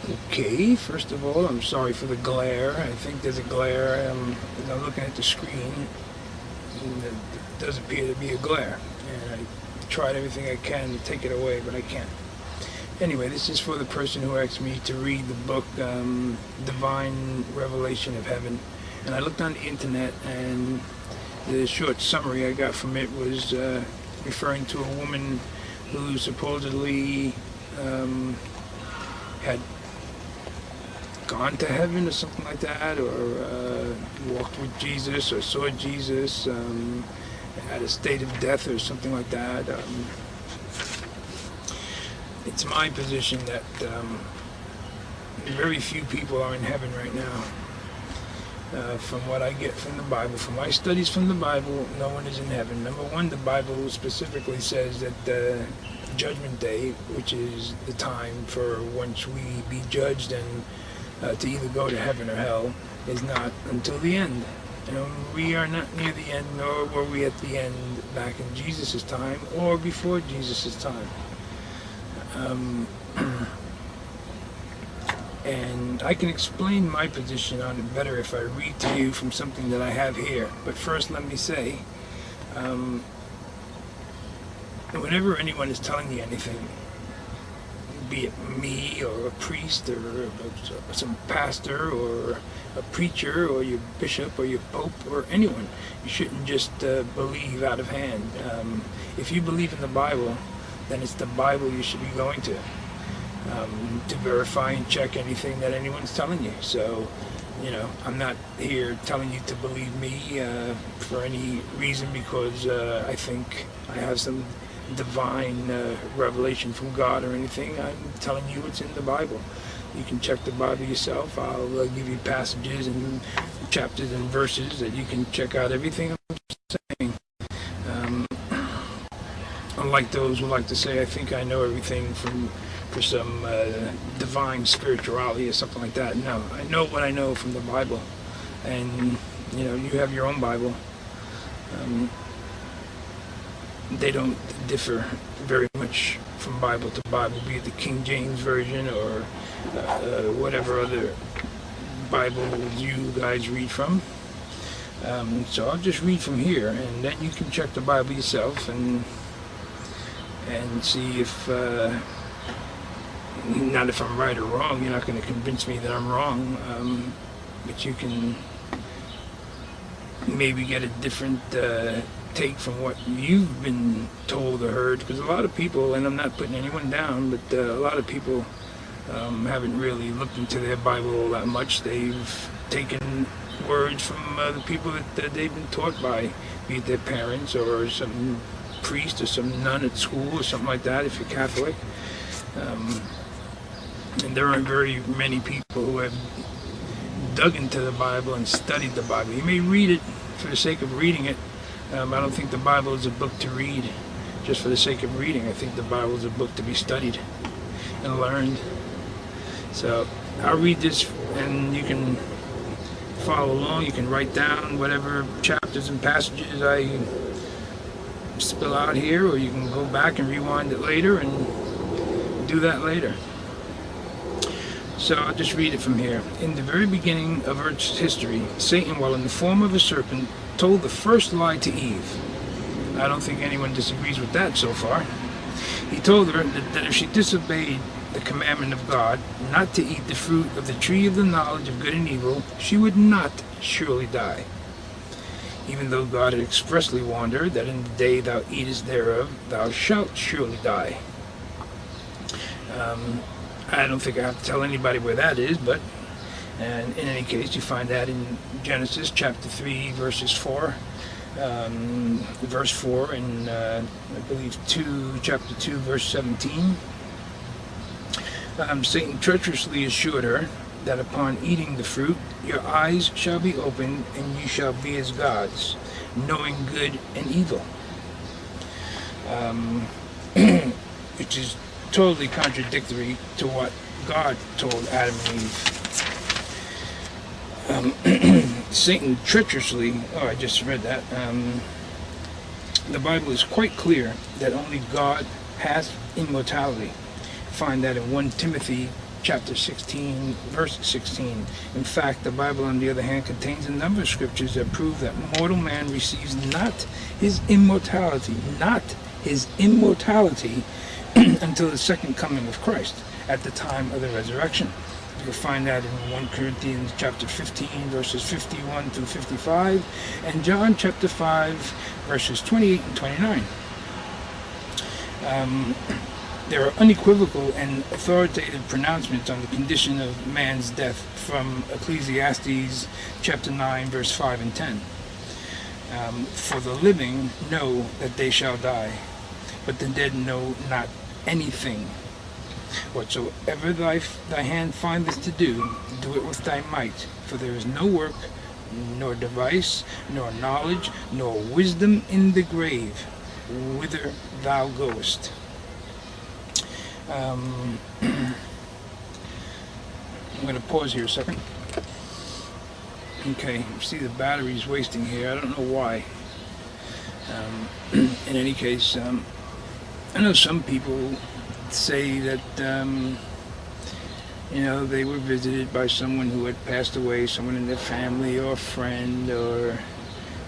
Okay, first of all, I'm sorry for the glare. I think there's a glare. As I'm looking at the screen, and it does appear to be a glare. And I tried everything I can to take it away, but I can't. Anyway, this is for the person who asked me to read the book, Divine Revelation of Heaven. And I looked on the internet, and the short summary I got from it was referring to a woman who supposedly had gone to heaven or something like that, or walked with Jesus or saw Jesus at a state of death or something like that. It's my position that very few people are in heaven right now. From what I get from the Bible, from my studies from the Bible, no one is in heaven. Number one, the Bible specifically says that Judgment Day, which is the time for once we be judged and to either go to heaven or hell, is not until the end. We are not near the end, nor were we at the end back in Jesus' time or before Jesus' time. And I can explain my position on it better if I read to you from something that I have here. But first, let me say, whenever anyone is telling you anything, be it me or a priest or some pastor or a preacher or your bishop or your pope or anyone, you shouldn't just believe out of hand. If you believe in the Bible, then it's the Bible you should be going to verify and check anything that anyone's telling you. So, I'm not here telling you to believe me for any reason because I think I have some divine revelation from God or anything. I'm telling you what's in the Bible. You can check the Bible yourself. I'll give you passages and chapters and verses that you can check out everything I'm saying. Unlike those who like to say, I think I know everything for some divine spirituality or something like that. No, I know what I know from the Bible. And, you have your own Bible. They don't differ very much from Bible to Bible, be it the King James Version or whatever other Bible you guys read from. So I'll just read from here, and then you can check the Bible yourself and see if, not if I'm right or wrong. You're not going to convince me that I'm wrong, but you can maybe get a different take from what you've been told or heard, because a lot of people, and I'm not putting anyone down, but a lot of people haven't really looked into their Bible all that much. They've taken words from the people that they've been taught by, be it their parents or some priest or some nun at school or something like that, if you're Catholic. And there aren't very many people who have dug into the Bible and studied the Bible. You may read it for the sake of reading it. I don't think the Bible is a book to read just for the sake of reading. I think the Bible is a book to be studied and learned. So I'll read this, and you can follow along. You can write down whatever chapters and passages I spill out here, or you can go back and rewind it later and do that later. So I'll just read it from here. In the very beginning of Earth's history, Satan, while in the form of a serpent, told the first lie to Eve. I don't think anyone disagrees with that so far. He told her that if she disobeyed the commandment of God not to eat the fruit of the tree of the knowledge of good and evil, she would not surely die. Even though God had expressly warned her that in the day thou eatest thereof, thou shalt surely die. I don't think I have to tell anybody where that is, but and in any case, you find that in Genesis chapter 3, verses 4, verse 4, and I believe chapter 2, verse 17. Satan treacherously assured her that upon eating the fruit, your eyes shall be opened, and you shall be as gods, knowing good and evil. Which is totally contradictory to what God told Adam and Eve. Satan treacherously, I just read that. The Bible is quite clear that only God has immortality. Find that in 1 Timothy chapter 16, verse 16. In fact, the Bible, on the other hand, contains a number of scriptures that prove that mortal man receives not his immortality, until the second coming of Christ, at the time of the resurrection. You'll find that in 1 Corinthians chapter 15, verses 51 through 55, and John chapter 5, verses 28 and 29. There are unequivocal and authoritative pronouncements on the condition of man's death from Ecclesiastes chapter 9, verse 5 and 10. For the living know that they shall die, but the dead know not anything. Whatsoever thy hand findeth to do, do it with thy might, for there is no work, nor device, nor knowledge, nor wisdom in the grave, whither thou goest. I'm going to pause here a second. Okay, see the battery's wasting here. I don't know why. In any case, I know some people say that they were visited by someone who had passed away, someone in their family or a friend, or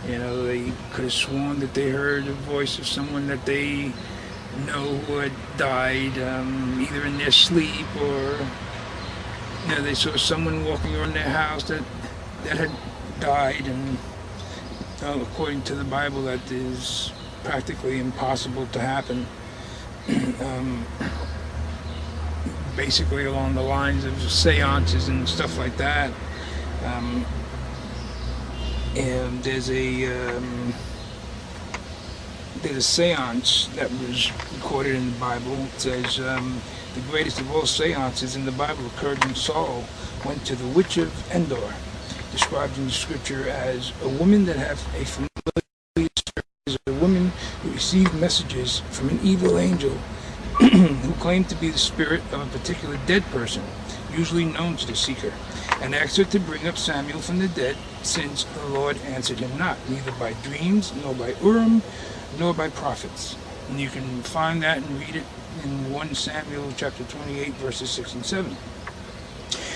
they could have sworn that they heard the voice of someone that they know who had died, either in their sleep, or they saw someone walking around their house that had died. And according to the Bible, that is practically impossible to happen. Basically along the lines of seances and stuff like that. And there's a seance that was recorded in the Bible. It says the greatest of all seances in the Bible occurred when Saul went to the witch of Endor, described in the scripture as a woman that had a familiar spirit, as a woman who received messages from an evil angel who claimed to be the spirit of a particular dead person, usually known to the seeker, and asked her to bring up Samuel from the dead, since the Lord answered him not, neither by dreams, nor by Urim, nor by prophets. And you can find that and read it in 1 Samuel chapter 28, verses 6 and 7.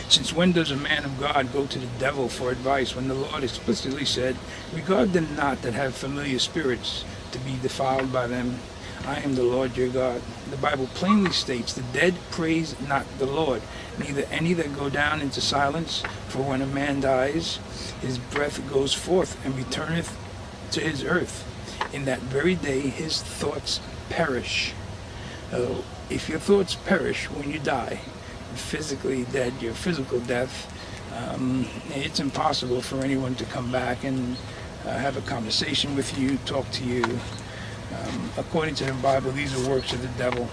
Since when does a man of God go to the devil for advice, when the Lord explicitly said, regard them not that have familiar spirits, to be defiled by them? I am the Lord your God. The Bible plainly states, the dead praise not the Lord, neither any that go down into silence. For when a man dies, his breath goes forth and returneth to his earth. In that very day his thoughts perish. If your thoughts perish when you die, physically dead, your physical death, it's impossible for anyone to come back and have a conversation with you, talk to you. According to the Bible, these are works of the devil.